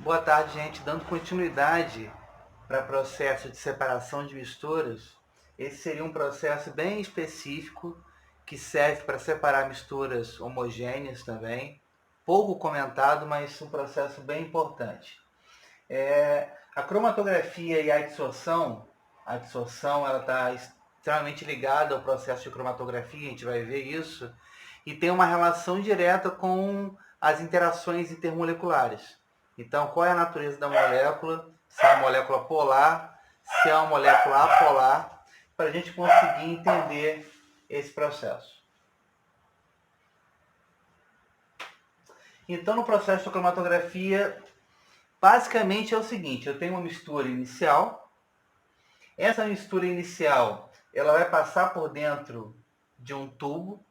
Boa tarde, gente. Dando continuidade para o processo de separação de misturas, esse seria um processo bem específico que serve para separar misturas homogêneas também. Pouco comentado, mas um processo bem importante. A cromatografia e a adsorção ela está extremamente ligada ao processo de cromatografia, a gente vai ver isso, e tem uma relação direta com as interações intermoleculares. Então, qual é a natureza da molécula? Se é uma molécula polar, se é uma molécula apolar, para a gente conseguir entender esse processo. Então, no processo de cromatografia, basicamente é o seguinte: eu tenho uma mistura inicial. Essa mistura inicial ela vai passar por dentro de um tubo,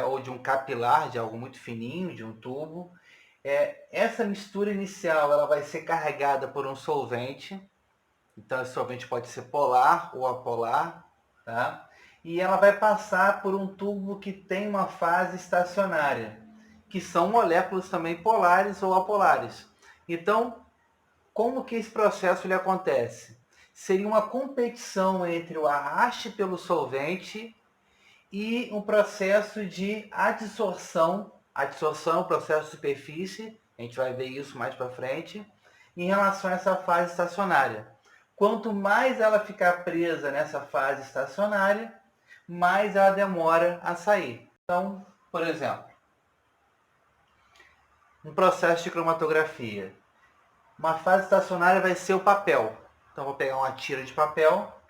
ou de um capilar, de algo muito fininho, de um tubo. Essa mistura inicial ela vai ser carregada por um solvente. Então, esse solvente pode ser polar ou apolar. Tá? E ela vai passar por um tubo que tem uma fase estacionária, que são moléculas também polares ou apolares. Então, como que esse processo ele acontece? Seria uma competição entre o arraste pelo solvente e um processo de adsorção. Adsorção é um processo de superfície, a gente vai ver isso mais para frente, em relação a essa fase estacionária. Quanto mais ela ficar presa nessa fase estacionária, mais ela demora a sair. Então, por exemplo, um processo de cromatografia. Uma fase estacionária vai ser o papel. Então, vou pegar uma tira de papel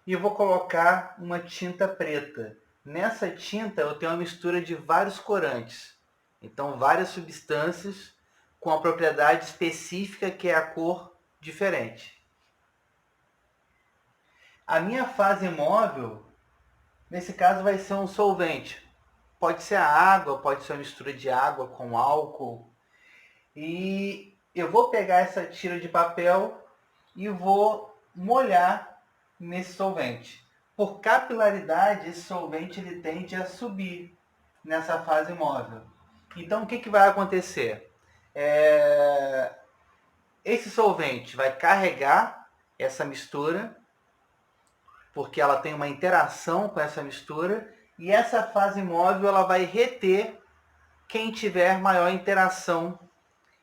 e vou colocar uma tinta preta. Nessa tinta, eu tenho uma mistura de vários corantes. Então, várias substâncias com a propriedade específica que é a cor diferente. A minha fase móvel, nesse caso, vai ser um solvente. Pode ser a água, pode ser uma mistura de água com álcool. E eu vou pegar essa tira de papel e vou molhar nesse solvente. Por capilaridade, esse solvente ele tende a subir nessa fase móvel. Então, o que vai acontecer? Esse solvente vai carregar essa mistura, porque ela tem uma interação com essa mistura, e essa fase móvel ela vai reter quem tiver maior interação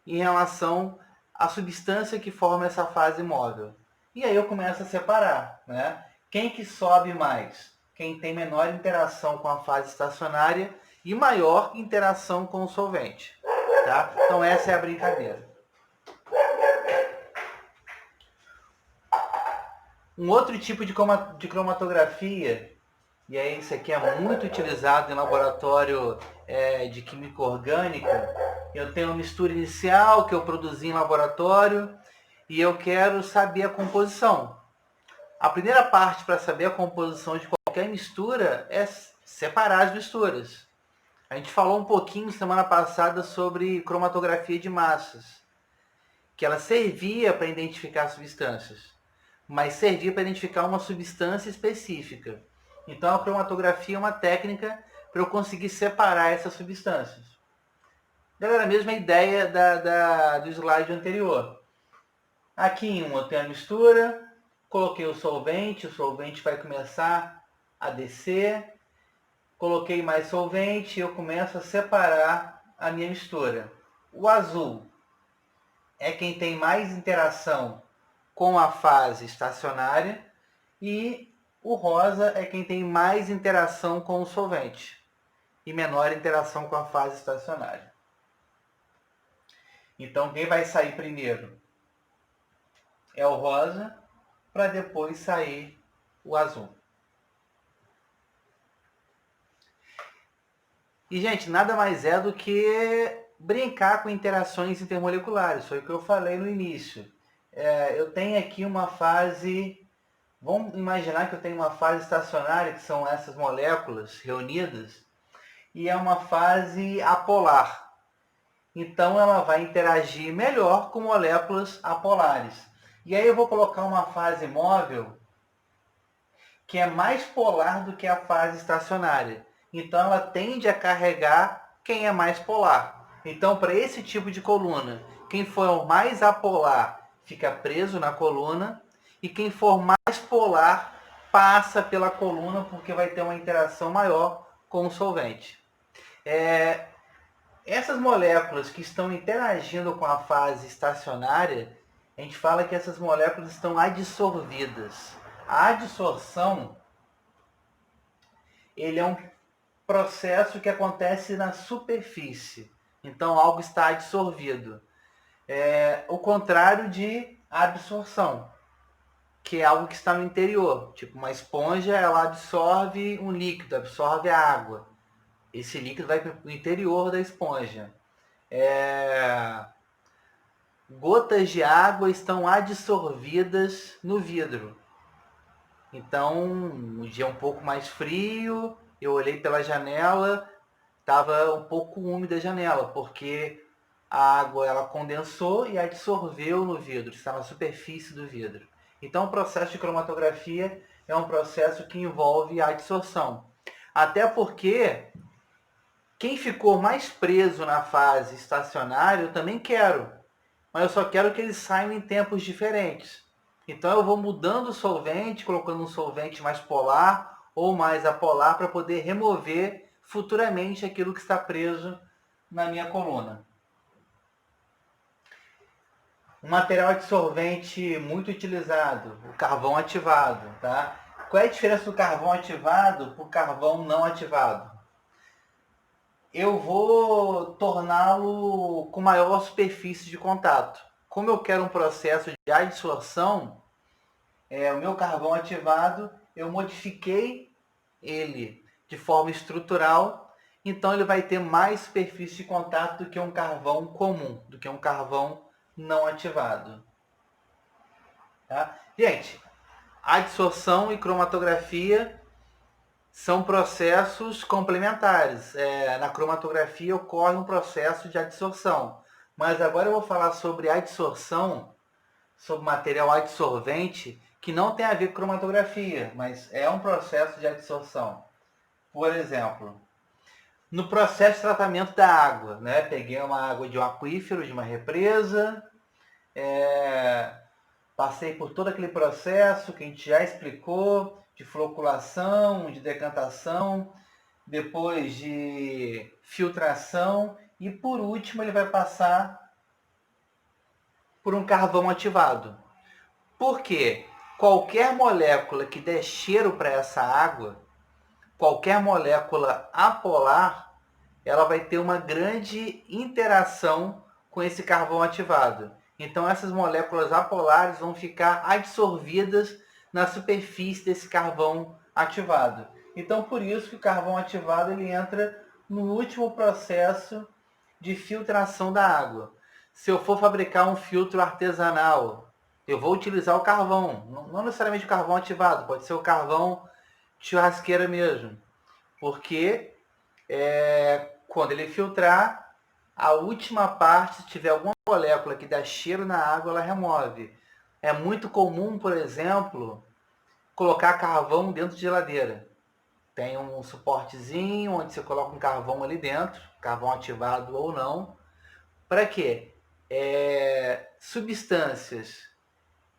em relação à substância que forma essa fase móvel. E aí eu começo a separar, né? Quem que sobe mais? Quem tem menor interação com a fase estacionária e maior interação com o solvente. Tá? Então essa é a brincadeira. Um outro tipo de cromatografia, e aí isso aqui é muito utilizado em laboratório de química orgânica. Eu tenho uma mistura inicial que eu produzi em laboratório e eu quero saber a composição. A primeira parte para saber a composição de qualquer mistura é separar as misturas. A gente falou um pouquinho semana passada sobre cromatografia de massas, que ela servia para identificar substâncias, mas servia para identificar uma substância específica. Então a cromatografia é uma técnica para eu conseguir separar essas substâncias. Galera, a mesma ideia do slide anterior. Aqui em eu tenho a mistura, coloquei o solvente vai começar a descer, coloquei mais solvente, eu começo a separar a minha mistura. O azul é quem tem mais interação com a fase estacionária e o rosa é quem tem mais interação com o solvente e menor interação com a fase estacionária. Então, quem vai sair primeiro é o rosa, para depois sair o azul. E, gente, nada mais é do que brincar com interações intermoleculares. Foi o que eu falei no início. Eu tenho aqui uma fase... Vamos imaginar que eu tenho uma fase estacionária, que são essas moléculas reunidas, e é uma fase apolar. Então, ela vai interagir melhor com moléculas apolares. E aí eu vou colocar uma fase móvel que é mais polar do que a fase estacionária. Então, ela tende a carregar quem é mais polar. Então, para esse tipo de coluna, quem for mais apolar fica preso na coluna, e quem for mais polar passa pela coluna, porque vai ter uma interação maior com o solvente. Essas moléculas que estão interagindo com a fase estacionária, a gente fala que essas moléculas estão adsorvidas. A adsorção, ele é um processo que acontece na superfície. Então, algo está adsorvido. O contrário de absorção, que é algo que está no interior. Tipo, uma esponja, ela absorve um líquido, absorve a água. Esse líquido vai para o interior da esponja. Gotas de água estão adsorvidas no vidro. Então, um dia um pouco mais frio, eu olhei pela janela, estava um pouco úmida a janela, porque a água ela condensou e absorveu no vidro, está na superfície do vidro. Então, o processo de cromatografia é um processo que envolve a adsorção. Até porque quem ficou mais preso na fase estacionária, eu também quero, mas eu só quero que eles saiam em tempos diferentes. Então eu vou mudando o solvente, colocando um solvente mais polar ou mais apolar para poder remover futuramente aquilo que está preso na minha coluna. Um material adsorvente muito utilizado, o carvão ativado. Tá? Qual é a diferença do carvão ativado para o carvão não ativado? Eu vou torná-lo com maior superfície de contato. Como eu quero um processo de adsorção, o meu carvão ativado, eu modifiquei ele de forma estrutural, então ele vai ter mais superfície de contato do que um carvão comum, do que um carvão não ativado. Tá? Gente, adsorção e cromatografia são processos complementares. Na cromatografia ocorre um processo de adsorção, mas agora eu vou falar sobre adsorção, sobre material adsorvente, que não tem a ver com cromatografia, mas é um processo de adsorção. Por exemplo, no processo de tratamento da água, né? Peguei uma água de um aquífero, de uma represa, passei por todo aquele processo que a gente já explicou, de floculação, de decantação, depois de filtração, e por último ele vai passar por um carvão ativado. Por quê? Qualquer molécula que der cheiro para essa água, qualquer molécula apolar, ela vai ter uma grande interação com esse carvão ativado. Então essas moléculas apolares vão ficar absorvidas na superfície desse carvão ativado. Então por isso que o carvão ativado ele entra no último processo de filtração da água. Se eu for fabricar um filtro artesanal, eu vou utilizar o carvão, não necessariamente o carvão ativado, pode ser o carvão de churrasqueira mesmo, porque quando ele filtrar, a última parte, se tiver alguma molécula que dá cheiro na água, ela remove. É muito comum, por exemplo, colocar carvão dentro de geladeira. Tem um suportezinho onde você coloca um carvão ali dentro, carvão ativado ou não. Para quê? Substâncias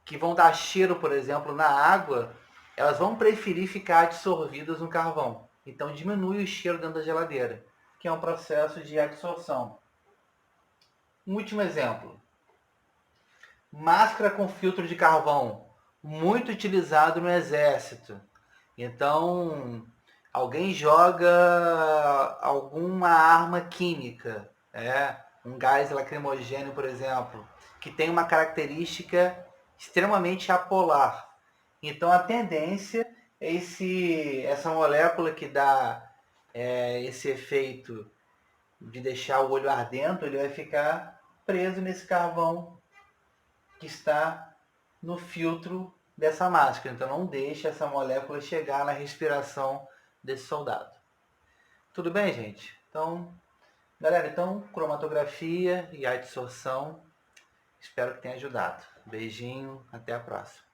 que vão dar cheiro, por exemplo, na água, elas vão preferir ficar absorvidas no carvão. Então diminui o cheiro dentro da geladeira, que é um processo de adsorção. Um último exemplo. Máscara com filtro de carvão, muito utilizado no exército. Então, alguém joga alguma arma química, um gás lacrimogêneo, por exemplo, que tem uma característica extremamente apolar. Então, a tendência é essa molécula que dá esse efeito de deixar o olho ardendo, ele vai ficar preso nesse carvão que está no filtro dessa máscara. Então não deixe essa molécula chegar na respiração desse soldado. Tudo bem, gente? Então, galera, cromatografia e adsorção. Espero que tenha ajudado. Beijinho, até a próxima.